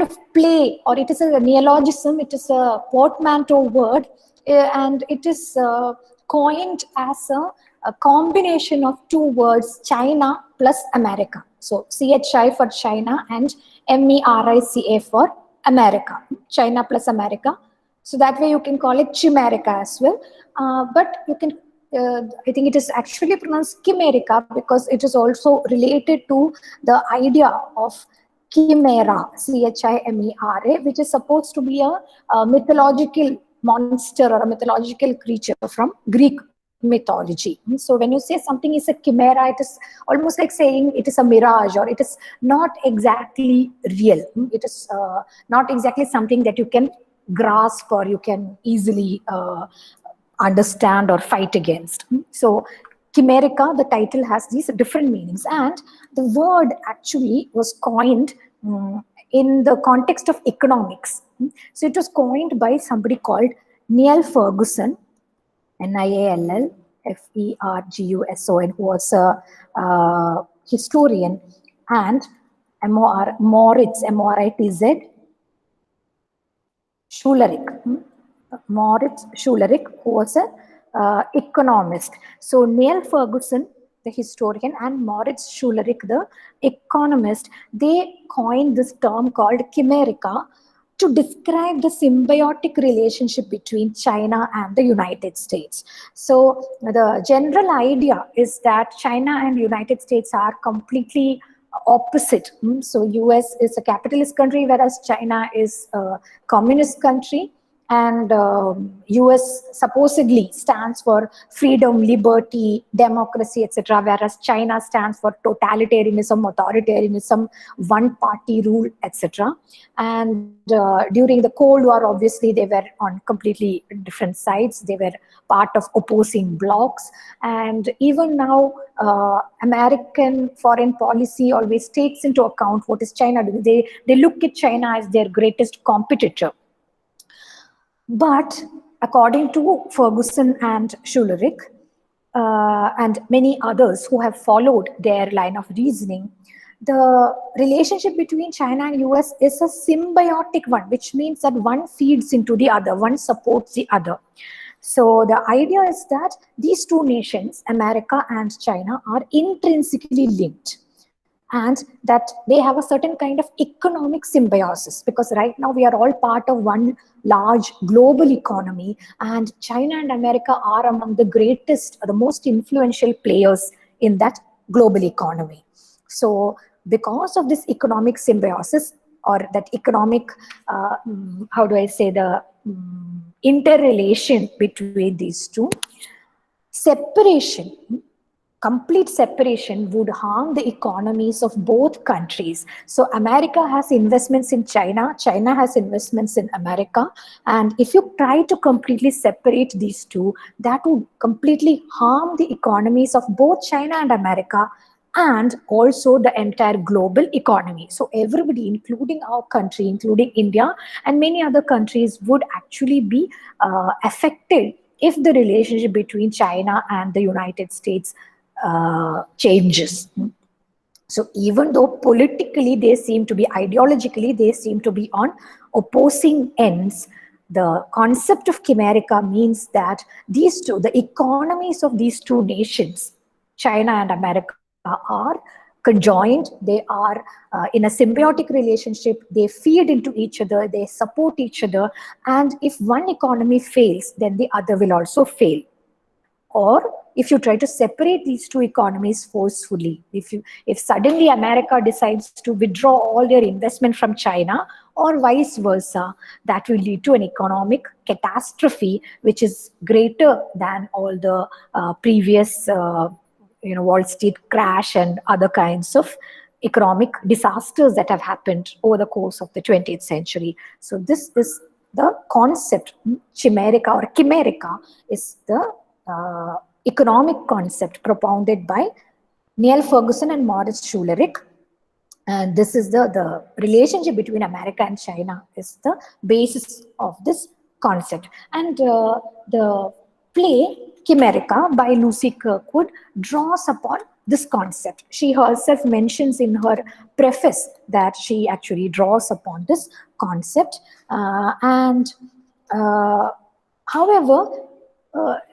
of play, or it is a neologism, it is a portmanteau word, and it is coined as a combination of two words, China plus America. So CHI for China and MERICA for America, China plus America. So that way you can call it Chimerica as well. But you can, I think it is actually pronounced Chimerica because it is also related to the idea of chimera, Chimera, which is supposed to be a mythological monster or a mythological creature from Greek mythology. So when you say something is a chimera, it is almost like saying it is a mirage, or it is not exactly real. It is not exactly something that you can grasp or you can easily understand or fight against. So Chimerica, the title, has these different meanings, and the word actually was coined in the context of economics. So it was coined by somebody called Niall Ferguson, Niall Ferguson, who was a historian, and Moritz, Moritz Schulerich. Moritz Schulerich, who was a economist. So Niall Ferguson, the historian, and Moritz Schulerich, the economist, they coined this term called chimerica to describe the symbiotic relationship between China and the United States. So the general idea is that China and United States are completely opposite. So US is a capitalist country, whereas China is a communist country, and US supposedly stands for freedom, liberty, democracy, etc., whereas China stands for totalitarianism, authoritarianism, one party rule, etc. And during the Cold War, obviously they were on completely different sides. They were part of opposing blocs, and even now American foreign policy always takes into account what is China doing. They look at China as their greatest competitor. But according to Ferguson and Schulerich, and many others who have followed their line of reasoning, the relationship between China and US is a symbiotic one, which means that one feeds into the other, one supports the other. So the idea is that these two nations, America and China, are intrinsically linked, and that they have a certain kind of economic symbiosis, because right now we are all part of one large global economy, and China and America are among the greatest, the most influential players in that global economy. So because of this economic symbiosis, or that economic, how do I say, the interrelation between these two, separation, complete separation would harm the economies of both countries. So America has investments in China, China has investments in America, and if you try to completely separate these two, that would completely harm the economies of both China and America, and also the entire global economy. So everybody, including our country, including India and many other countries, would actually be affected if the relationship between China and the United States changes. So even though politically they seem to be, ideologically they seem to be on opposing ends, the concept of chimerica means that these two, the economies of these two nations, China and America, are conjoined, they are in a symbiotic relationship, they feed into each other, they support each other, and if one economy fails, then the other will also fail. Or if you try to separate these two economies forcefully, if suddenly America decides to withdraw all their investment from China, or vice versa, that will lead to an economic catastrophe which is greater than all the previous Wall Street crash and other kinds of economic disasters that have happened over the course of the 20th century. So this is the concept. Chimerica or chimerica is the economic concept propounded by Niall Ferguson and Moritz Schulerich. And this is the relationship between America and China is the basis of this concept. And the play Chimerica by Lucy Kirkwood draws upon this concept. She herself mentions in her preface that she actually draws upon this concept. However,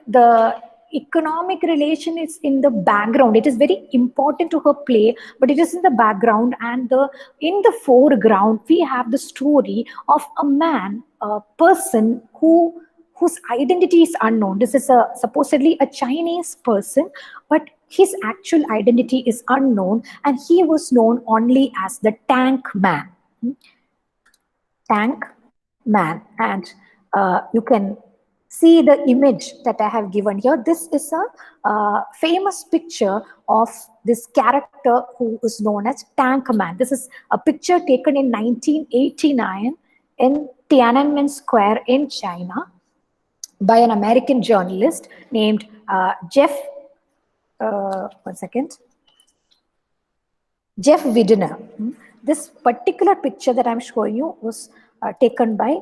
the economic relation is in the background. It is very important to her play, but it is in the background, and in the foreground we have the story of a man, a person whose identity is unknown. This is supposedly a Chinese person, but his actual identity is unknown, and he was known only as the Tank Man. Tank Man. And you can see the image that I have given here. This is a famous picture of this character who is known as Tank Man. This is a picture taken in 1989 in Tiananmen Square in China by an American journalist named Jeff Widener. This particular picture that I'm showing you was taken by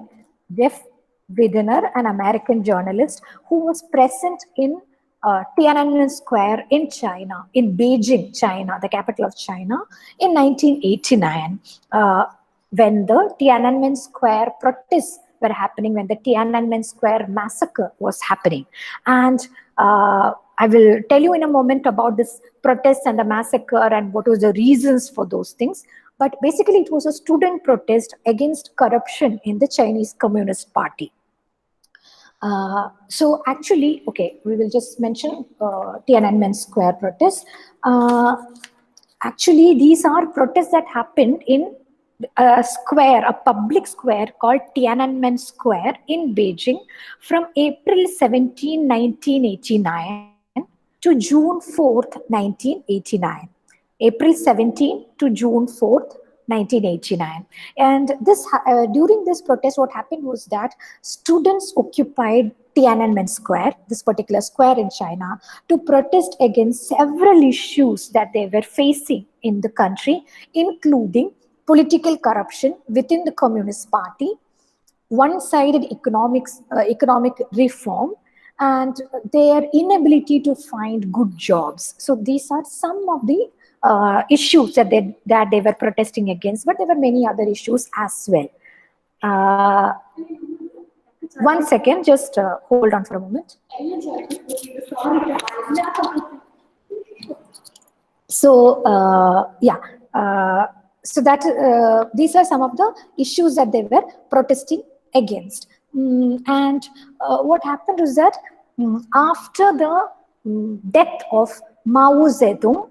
Jeff Widener, an American journalist who was present in Tiananmen Square in China, in Beijing, China, the capital of China, in 1989, when the Tiananmen Square protests were happening, when the Tiananmen Square massacre was happening. And I will tell you in a moment about this protest and the massacre and what was the reasons for those things. But basically, it was a student protest against corruption in the Chinese Communist Party. So actually, okay, we will just mention Tiananmen Square protests. Actually, these are protests that happened in a square, a public square called Tiananmen Square in Beijing from April 17, 1989 to June 4th, 1989. April 17 to June 4th, 1989. And this during this protest, what happened was that students occupied Tiananmen Square, this particular square in China, to protest against several issues that they were facing in the country, including political corruption within the Communist Party, one-sided economic reform, and their inability to find good jobs. So these are some of the issues that they were protesting against, but there were many other issues as well. 1 second, just hold on for a moment. So so that these are some of the issues that they were protesting against. And what happened is that after the death of Mao Zedong,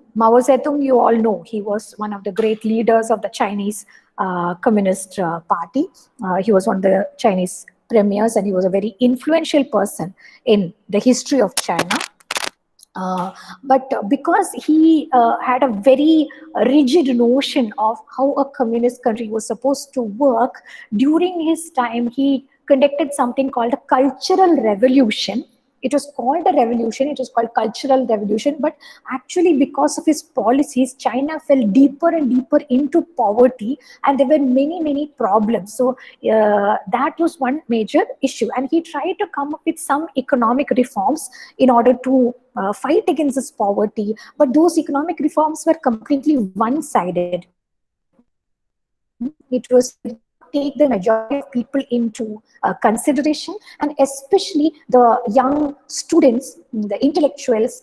you all know, he was one of the great leaders of the Chinese Communist Party. He was one of the Chinese premiers, and he was a very influential person in the history of China. But because he had a very rigid notion of how a communist country was supposed to work, during his time he conducted something called a cultural revolution. It was called a revolution, it was called cultural revolution, but actually because of his policies, China fell deeper and deeper into poverty, and there were many problems. So that was one major issue, and he tried to come up with some economic reforms in order to fight against this poverty, but those economic reforms were completely one-sided. It was take the majority of people into consideration, and especially the young students, the intellectuals,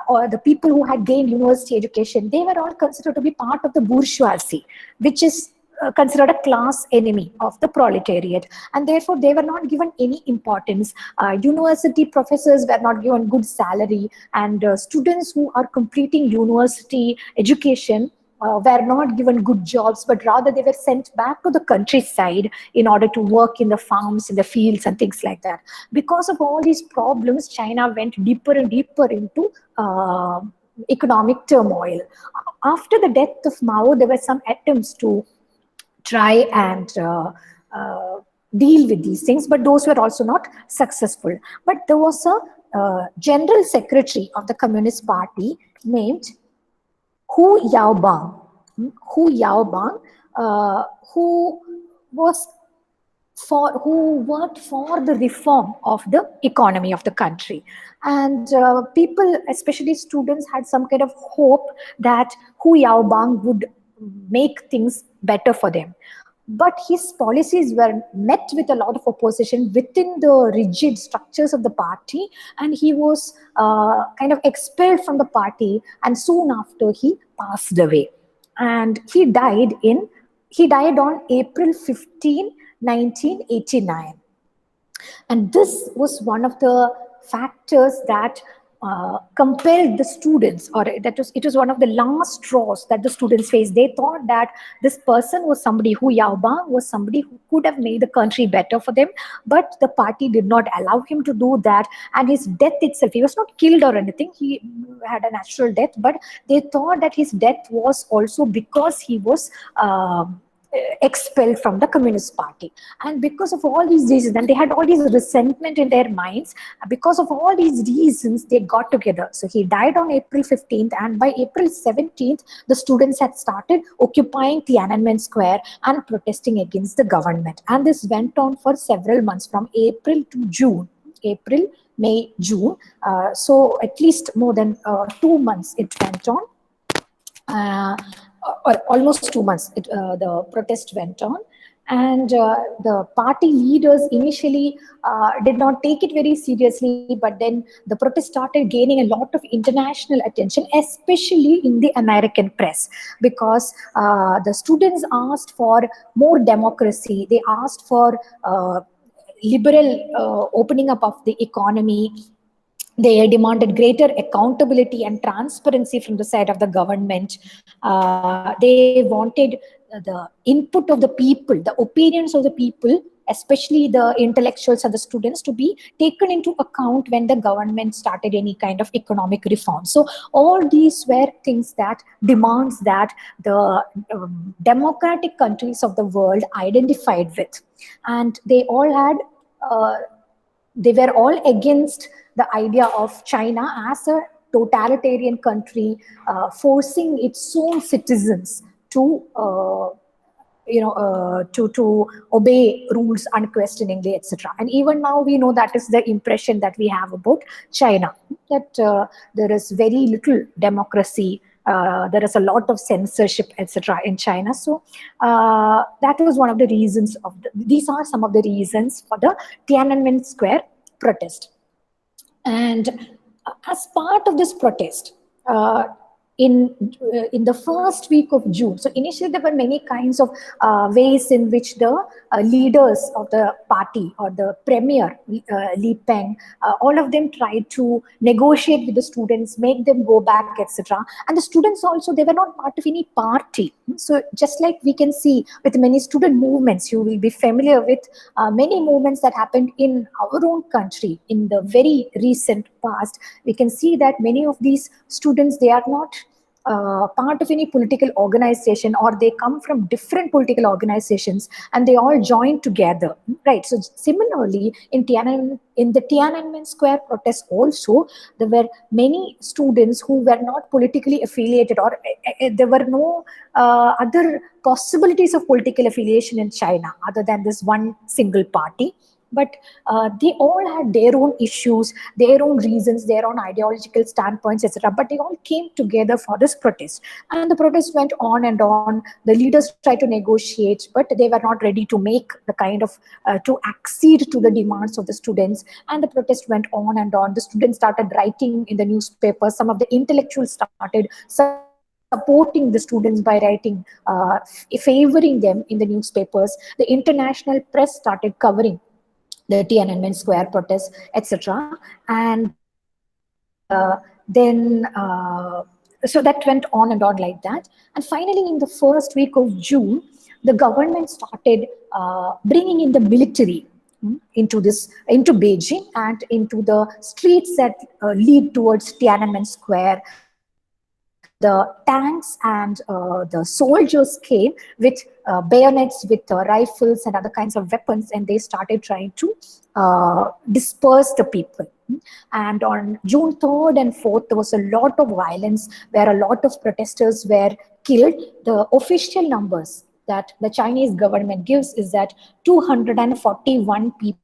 or the people who had gained university education. They were all considered to be part of the bourgeoisie, which is considered a class enemy of the proletariat, and therefore they were not given any importance. University professors were not given good salary, and students who are completing university education were not given good jobs, but rather they were sent back to the countryside in order to work in the farms, in the fields, and things like that. Because of all these problems, China went deeper and deeper into economic turmoil. After the death of Mao, there were some attempts to try and deal with these things, but those were also not successful. But there was a general secretary of the Communist Party named Hu Yaobang, who was who worked for the reform of the economy of the country. And people, especially students, had some kind of hope that Hu Yaobang would make things better for them. But his policies were met with a lot of opposition within the rigid structures of the party, and he was kind of expelled from the party, and soon after he passed away. And he died on April 15, 1989. And this was one of the factors that compelled the students, or it was one of the last straws that the students faced. They thought that this person was somebody, Hu Yaobang was somebody who could have made the country better for them, but the party did not allow him to do that. And his death itself, he was not killed or anything, he had a natural death, but they thought that his death was also because he was expelled from the Communist Party. And because of all these reasons, and they had all these resentment in their minds, because of all these reasons, they got together. So he died on April 15th, and by April 17th, the students had started occupying Tiananmen Square and protesting against the government. And this went on for several months, from April to June. April, May, June. So at least more than 2 months it went on. Or almost 2 months, the protest went on. And the party leaders initially did not take it very seriously, but then the protest started gaining a lot of international attention, especially in the American press, because the students asked for more democracy. They asked for liberal opening up of the economy. They demanded greater accountability and transparency from the side of the government. They wanted the input of the people, the opinions of the people, especially the intellectuals and the students, to be taken into account when the government started any kind of economic reform. So all these were things that demands that the democratic countries of the world identified with. And they all had they were all against the idea of China as a totalitarian country, forcing its own citizens to to obey rules unquestioningly, etc. And even now we know that is the impression that we have about China, that there is very little democracy, there is a lot of censorship, etc. in China. So that was one of the reasons these are some of the reasons for the Tiananmen Square protest. And as part of this protest, in the first week of June, so initially there were many kinds of ways in which the leaders of the party, or the premier, Li Peng, all of them tried to negotiate with the students, make them go back, etc. And the students also, they were not part of any party. So just like we can see with many student movements, you will be familiar with many movements that happened in our own country in the very recent past. We can see that many of these students, they are not part of any political organization, or they come from different political organizations, and they all join together, right? So similarly, in the Tiananmen Square protest also, there were many students who were not politically affiliated, or there were no other possibilities of political affiliation in China other than this one single party. But they all had their own issues, their own reasons, their own ideological standpoints, etc. But they all came together for this protest. And the protest went on and on. The leaders tried to negotiate, but they were not ready to make the kind of, to accede to the demands of the students. And the protest went on and on. The students started writing in the newspapers. Some of the intellectuals started supporting the students by writing, favoring them in the newspapers. The international press started covering the Tiananmen Square protests, etc. And then so that went on and on like that. And finally, in the first week of June, the government started bringing in the military into Beijing and into the streets that lead towards Tiananmen Square. The tanks and the soldiers came with bayonets, with rifles and other kinds of weapons, and they started trying to disperse the people. And on June 3rd and 4th, there was a lot of violence where a lot of protesters were killed. The official numbers that the Chinese government gives is that 241 people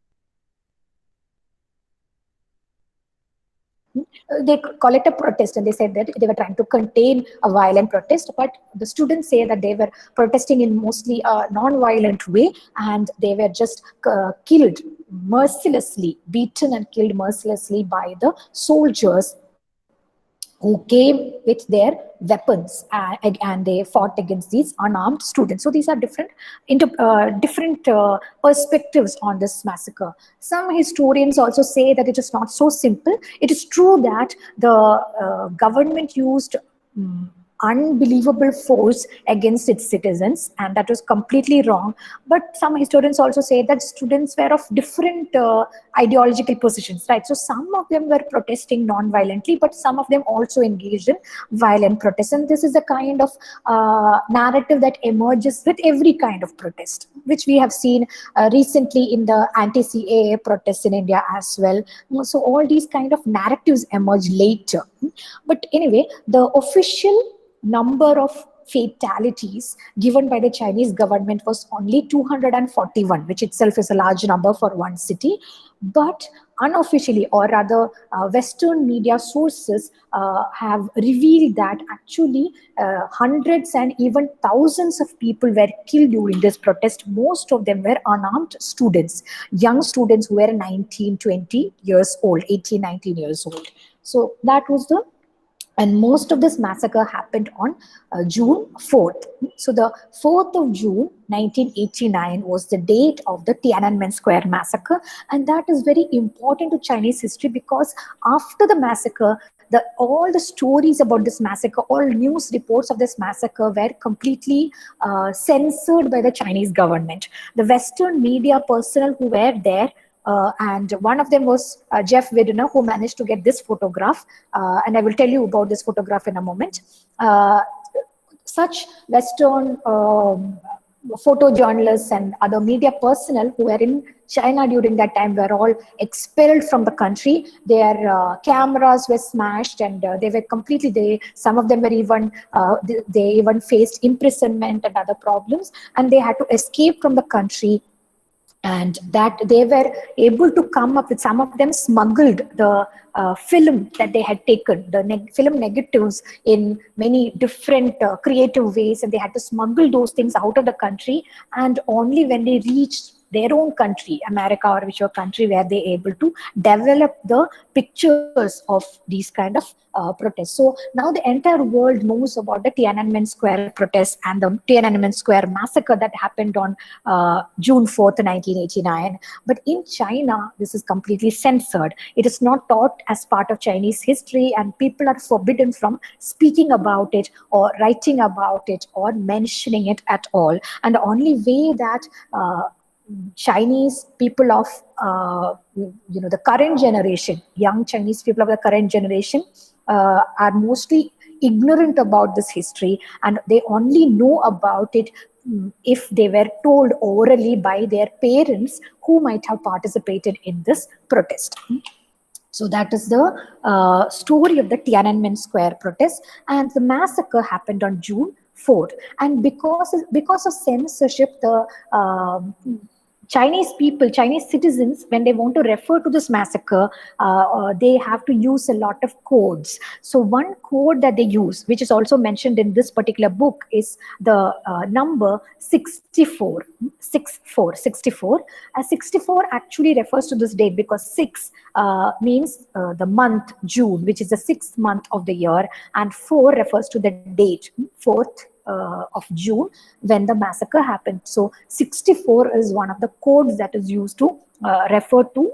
they call it a protest, and they said that they were trying to contain a violent protest, but the students say that they were protesting in mostly a non-violent way, and they were just killed mercilessly, beaten and killed mercilessly by the soldiers who came with their weapons, and they fought against these unarmed students. So these are different perspectives on this massacre. Some historians also say that it is not so simple. It is true that the government used unbelievable force against its citizens, and that was completely wrong. But some historians also say that students were of different ideological positions, right? So some of them were protesting non-violently, but some of them also engaged in violent protests. And this is a kind of narrative that emerges with every kind of protest, which we have seen recently in the anti-CAA protests in India as well. So all these kind of narratives emerge later. But anyway, the official number of fatalities given by the Chinese government was only 241, which itself is a large number for one city. But unofficially, or rather Western media sources have revealed that actually hundreds and even thousands of people were killed during this protest. Most of them were unarmed students, young students who were 19, 20 years old, 18, 19 years old. So that was the and most of this massacre happened on June 4th. So the 4th of June 1989 was the date of the Tiananmen Square massacre, and that is very important to Chinese history because after the massacre, all the stories about this massacre, all news reports of this massacre were completely censored by the Chinese government. The Western media personnel who were there, and one of them was Jeff Widner, who managed to get this photograph. And I will tell you about this photograph in a moment. Such Western photojournalists and other media personnel who were in China during that time were all expelled from the country. Their cameras were smashed, and they were completely, some of them were even, they even faced imprisonment and other problems, and they had to escape from the country. And that they were able to come up with, some of them smuggled the film that they had taken, the film negatives in many different creative ways, and they had to smuggle those things out of the country, and only when they reached their own country, America or whichever country, where they able to develop the pictures of these kind of protests. So now the entire world knows about the Tiananmen Square protests and the Tiananmen Square massacre that happened on June 4th, 1989. But in China, this is completely censored. It is not taught as part of Chinese history, and people are forbidden from speaking about it or writing about it or mentioning it at all. And the only way that Chinese people of the current generation, young Chinese people of the current generation, are mostly ignorant about this history, and they only know about it if they were told orally by their parents who might have participated in this protest. So that is the story of the Tiananmen Square protest, and the massacre happened on June 4th. And because of censorship, the Chinese people, Chinese citizens, when they want to refer to this massacre, they have to use a lot of codes. So one code that they use, which is also mentioned in this particular book, is the number 64. 64. 64 actually refers to this date because 6 means the month June, which is the 6th month of the year, and 4 refers to the date, 4th of June, when the massacre happened. So 64 is one of the codes that is used to refer to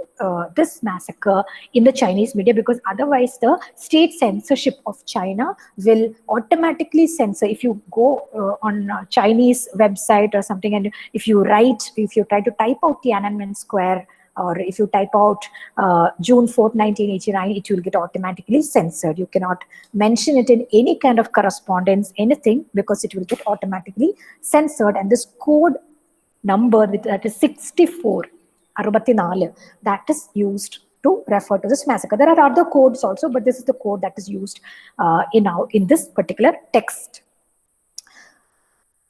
this massacre in the Chinese media, because otherwise the state censorship of China will automatically censor. If you go on a Chinese website or something, and if you try to type out Tiananmen Square, or if you type out June 4th, 1989, it will get automatically censored. You cannot mention it in any kind of correspondence, anything, because it will get automatically censored. And this code number, that is 64, 64, that is used to refer to this massacre. There are other codes also, but this is the code that is used in this particular text.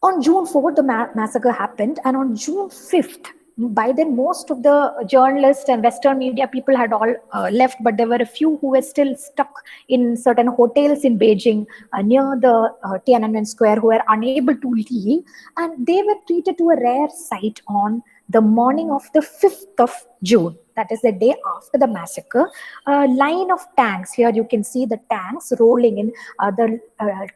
On June 4th, the massacre happened, and on June 5th, by then most of the journalists and Western media people had all left, but there were a few who were still stuck in certain hotels in Beijing near the Tiananmen Square, who were unable to leave, and they were treated to a rare sight on the morning of the 5th of June. That is the day after the massacre. A line of tanks, here you can see the tanks rolling in. The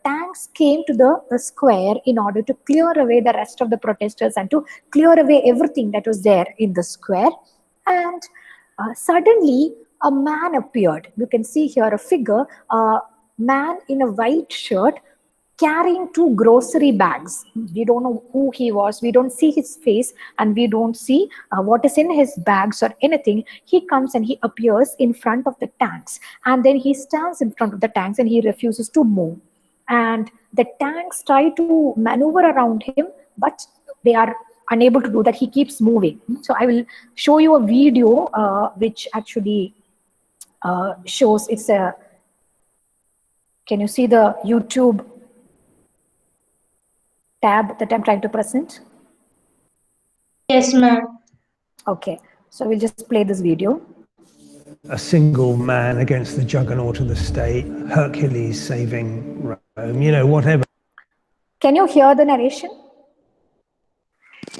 tanks came to the square in order to clear away the rest of the protesters and to clear away everything that was there in the square. And suddenly a man appeared. You can see here a figure, a man in a white shirt, carrying 2 grocery bags. We don't know who he was. We don't see his face, and we don't see what is in his bags or anything. He comes and he appears in front of the tanks, and then he stands in front of the tanks and he refuses to move. And the tanks try to maneuver around him, but they are unable to do that. He keeps moving. So I will show you a video which actually shows it's a. Can you see the YouTube tab that I'm trying to present? Yes, ma'am. Okay, so we'll just play this video. A single man against the juggernaut of the state, Hercules saving Rome, you know, whatever. Can you hear the narration?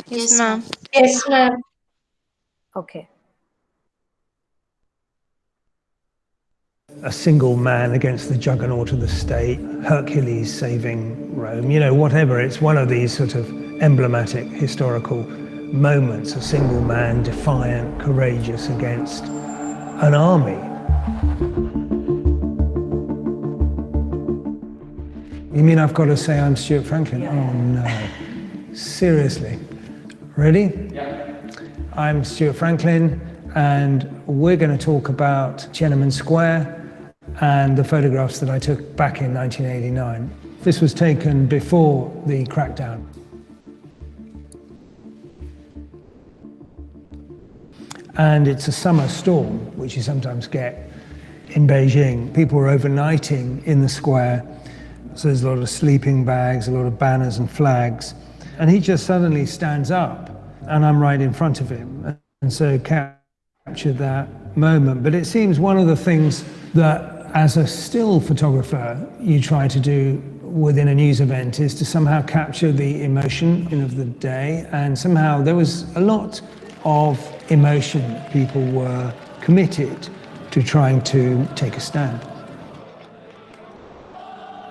Yes, ma'am. Yes, ma'am. Okay. A single man against the juggernaut of the state, Hercules saving Rome, you know, whatever. It's one of these sort of emblematic historical moments, a single man defiant, courageous against an army. You mean I've got to say I'm Stuart Franklin? Yeah. Oh no, seriously. Ready? Yeah. I'm Stuart Franklin, and we're going to talk about Tiananmen Square and the photographs that I took back in 1989. This was taken before the crackdown. And it's a summer storm, which you sometimes get in Beijing. People were overnighting in the square, so there's a lot of sleeping bags, a lot of banners and flags. And he just suddenly stands up, and I'm right in front of him. And so captured that moment. But it seems one of the things that as a still photographer you try to do within a news event is to somehow capture the emotion of the day, and somehow there was a lot of emotion. People were committed to trying to take a stand.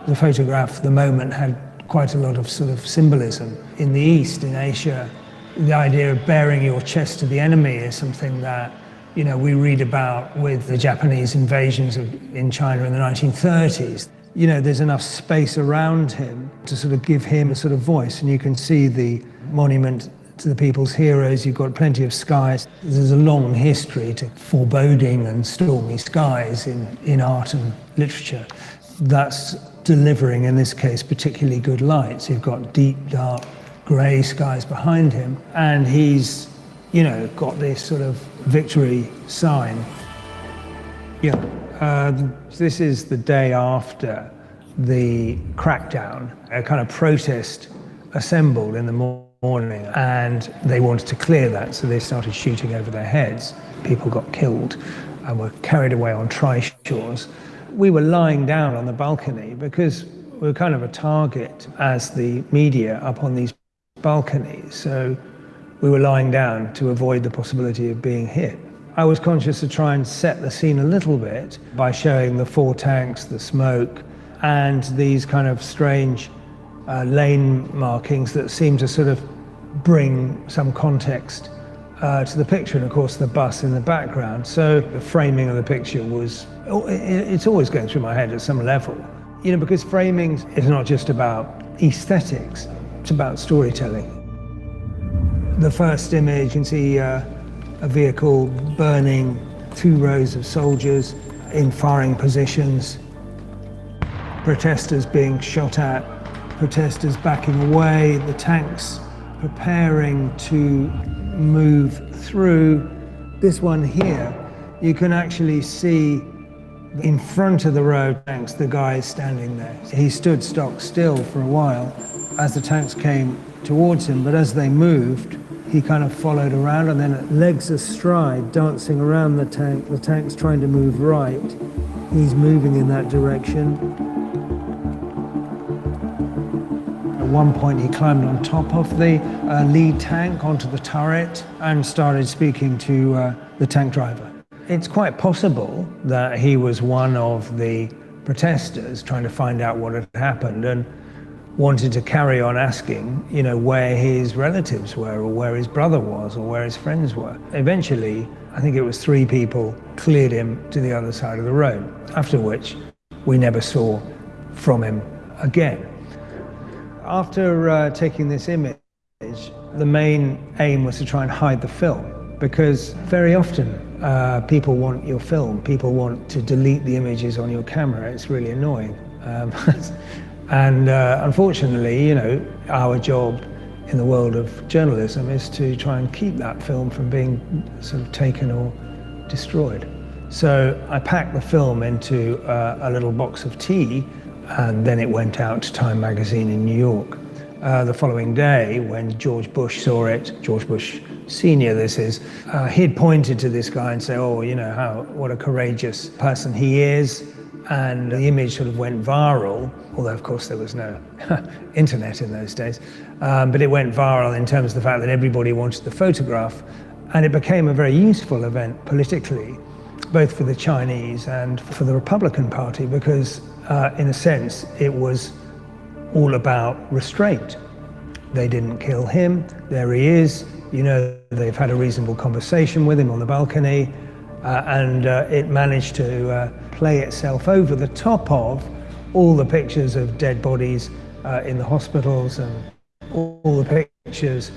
The photograph, the moment, had quite a lot of sort of symbolism. In the East, in Asia, the idea of baring your chest to the enemy is something that, you know, we read about with the Japanese invasions in China in the 1930s. You know, there's enough space around him to sort of give him a sort of voice, and you can see the monument to the people's heroes. You've got plenty of skies. There's a long history to foreboding and stormy skies in art and literature. That's delivering, in this case, particularly good lights. You've got deep, dark, grey skies behind him, and he's, you know, got this sort of victory sign. Yeah, this is the day after the crackdown. A kind of protest assembled in the morning, and they wanted to clear that, so they started shooting over their heads. People got killed and were carried away on trishaws. We were lying down on the balcony because we were kind of a target as the media up on these balconies, so we were lying down to avoid the possibility of being hit. I was conscious to try and set the scene a little bit by showing the 4 tanks, the smoke, and these kind of strange lane markings that seem to sort of bring some context to the picture, and of course the bus in the background. So the framing of the picture was, it's always going through my head at some level, you know, because framing is not just about aesthetics, it's about storytelling. The first image, you can see a vehicle burning, 2 rows of soldiers in firing positions, protesters being shot at, protesters backing away, the tanks preparing to move through. This one here, you can actually see in front of the row of tanks, the guy is standing there. He stood stock still for a while, as the tanks came towards him, but as they moved, he kind of followed around, and then legs astride, dancing around the tank. The tank's trying to move right. He's moving in that direction. At one point, he climbed on top of the lead tank onto the turret and started speaking to the tank driver. It's quite possible that he was one of the protesters trying to find out what had happened and wanted to carry on asking, you know, where his relatives were, or where his brother was, or where his friends were. Eventually, I think it was 3 people cleared him to the other side of the road, after which we never saw from him again. After taking this image, the main aim was to try and hide the film, because very often people want your film, people want to delete the images on your camera. It's really annoying. And unfortunately, you know, our job in the world of journalism is to try and keep that film from being sort of taken or destroyed. So I packed the film into a little box of tea, and then it went out to Time magazine in New York. The following day, when George Bush saw it, George Bush Senior this is, he'd pointed to this guy and say, oh, you know, what a courageous person he is. And the image sort of went viral, although of course there was no internet in those days, but it went viral in terms of the fact that everybody wanted the photograph, and it became a very useful event politically, both for the Chinese and for the Republican Party, because in a sense it was all about restraint. They didn't kill him, there he is, you know, they've had a reasonable conversation with him on the balcony, and it managed to play itself over the top of all the pictures of dead bodies in the hospitals, and all the pictures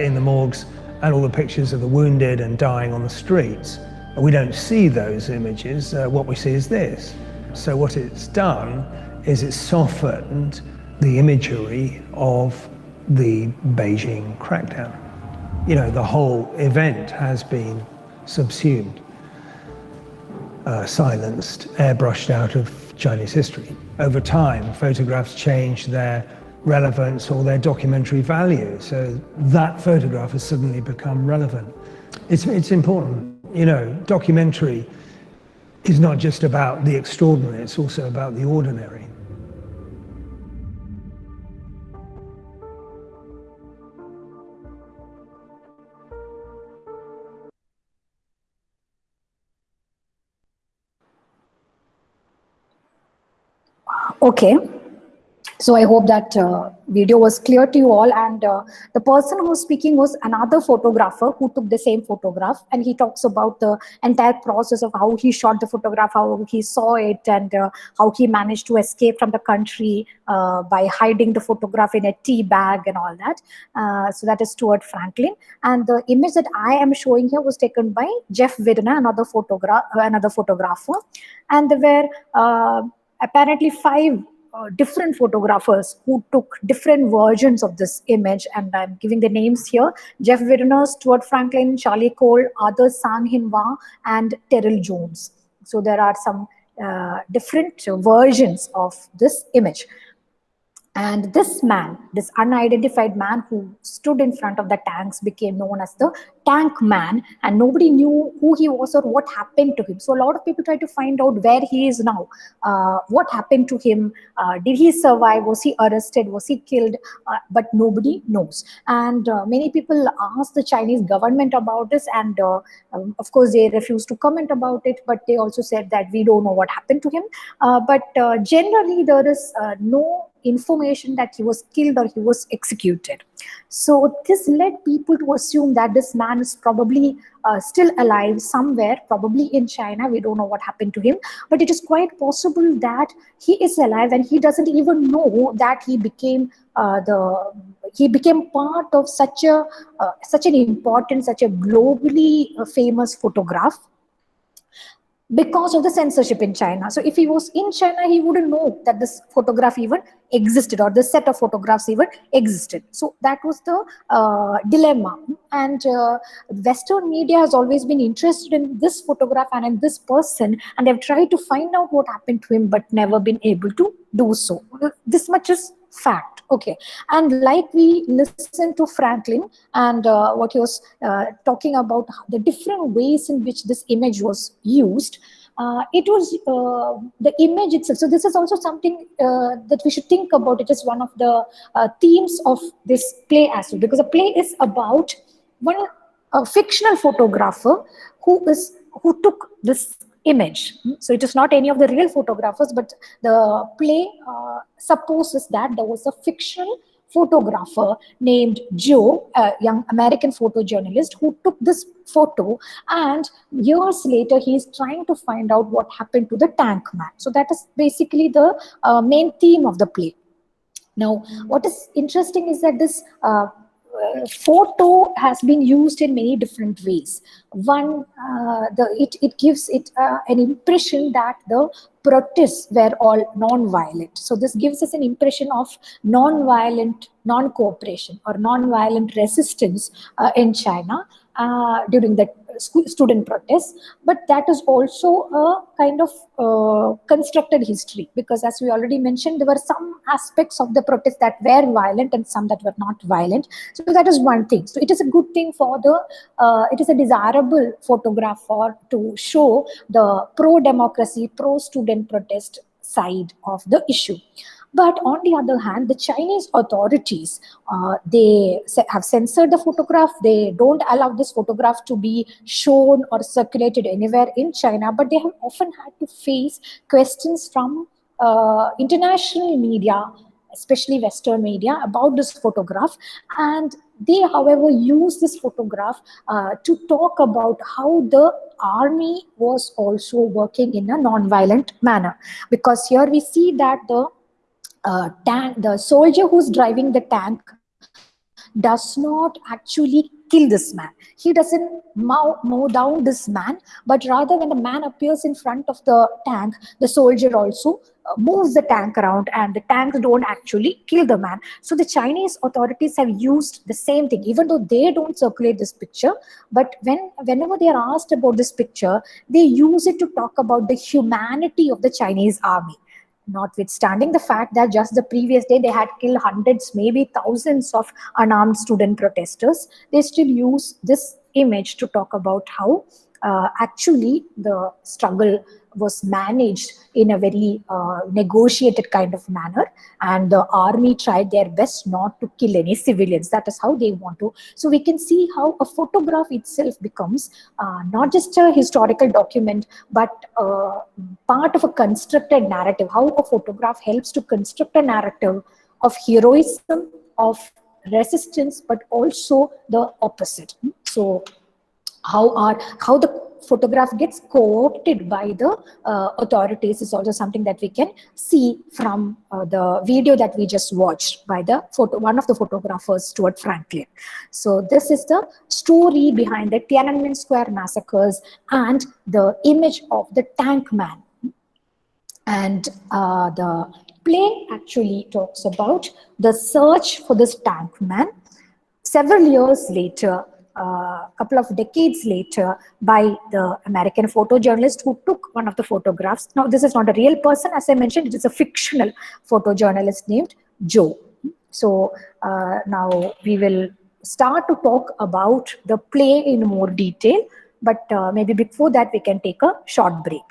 in the morgues, and all the pictures of the wounded and dying on the streets. We don't see those images. What we see is this. So what it's done is it's softened the imagery of the Beijing crackdown. You know, the whole event has been subsumed, silenced, airbrushed out of Chinese history. Over time, photographs change their relevance or their documentary value, so that photograph has suddenly become relevant. It's important, you know, documentary is not just about the extraordinary, it's also about the ordinary. Okay, so I hope that video was clear to you all, and the person who was speaking was another photographer who took the same photograph, and he talks about the entire process of how he shot the photograph, how he saw it, and how he managed to escape from the country by hiding the photograph in a tea bag and all that. So that is Stuart Franklin, and the image that I am showing here was taken by Jeff Widner, another photographer, and there were apparently 5 different photographers who took different versions of this image, and I'm giving the names here: Jeff Widner, Stuart Franklin, Charlie Cole, Arthur Sang-Hin-Wah, and Terrell Jones. So there are some different versions of this image. And this man, this unidentified man who stood in front of the tanks, became known as the Tank Man, and nobody knew who he was or what happened to him. So a lot of people try to find out where he is now, what happened to him, did he survive, was he arrested, was he killed, but nobody knows. And many people asked the Chinese government about this, and of course they refused to comment about it, but they also said that we don't know what happened to him. But generally there is no information that he was killed or he was executed. So this led people to assume that this man is probably still alive somewhere, probably in China. We don't know what happened to him, but it is quite possible that he is alive and he doesn't even know that he became part of such an important, such a globally famous photograph, because of the censorship in China. So if he was in China, he wouldn't know that this photograph even existed, or this set of photographs even existed. So that was the dilemma. And Western media has always been interested in this photograph and in this person, and they've tried to find out what happened to him, but never been able to do so. This much is fact. Okay, and like we listened to Franklin and what he was talking about, the different ways in which this image was used. It was the image itself. So this is also something that we should think about. It is one of the themes of this play as well, because the play is about one fictional photographer who took this image. So it is not any of the real photographers, but the play supposes that there was a fictional photographer named Joe, a young American photojournalist, who took this photo, and years later he is trying to find out what happened to the tank man. So that is basically the main theme of the play. Now, what is interesting is that this photo has been used in many different ways. One, it gives it an impression that the protests were all non-violent. So this gives us an impression of non-violent non-cooperation or non-violent resistance in China during the student protests. But that is also a kind of constructed history, because as we already mentioned, there were some aspects of the protests that were violent and some that were not violent. So that is one thing. So it is a good thing for the, it is a desirable photographer to show the pro-democracy, pro-student protest side of the issue. But on the other hand, the Chinese authorities, they have censored the photograph. They don't allow this photograph to be shown or circulated anywhere in China, but they have often had to face questions from international media, especially Western media, about this photograph. And they, however, use this photograph to talk about how the army was also working in a non-violent manner. Because here we see that the soldier who's driving the tank does not actually kill this man. He doesn't mow down this man, but rather when the man appears in front of the tank, the soldier also moves the tank around, and the tanks don't actually kill the man. So the Chinese authorities have used the same thing, even though they don't circulate this picture. But whenever they are asked about this picture, they use it to talk about the humanity of the Chinese army. Notwithstanding the fact that just the previous day they had killed hundreds, maybe thousands of unarmed student protesters, they still use this image to talk about how actually the struggle was managed in a very negotiated kind of manner, and the army tried their best not to kill any civilians. That is how they want to. So we can see how a photograph itself becomes not just a historical document, but part of a constructed narrative, how a photograph helps to construct a narrative of heroism, of resistance, but also the opposite. So how the photograph gets co-opted by the authorities is also something that we can see from the video that we just watched by one of the photographers, Stuart Franklin. So this is the story behind the Tiananmen Square massacres and the image of the tank man. And the play actually talks about the search for this tank man several years later, a couple of decades later, by the American photojournalist who took one of the photographs. Now, this is not a real person, as I mentioned, it is a fictional photojournalist named Joe. So now we will start to talk about the play in more detail, but maybe before that we can take a short break.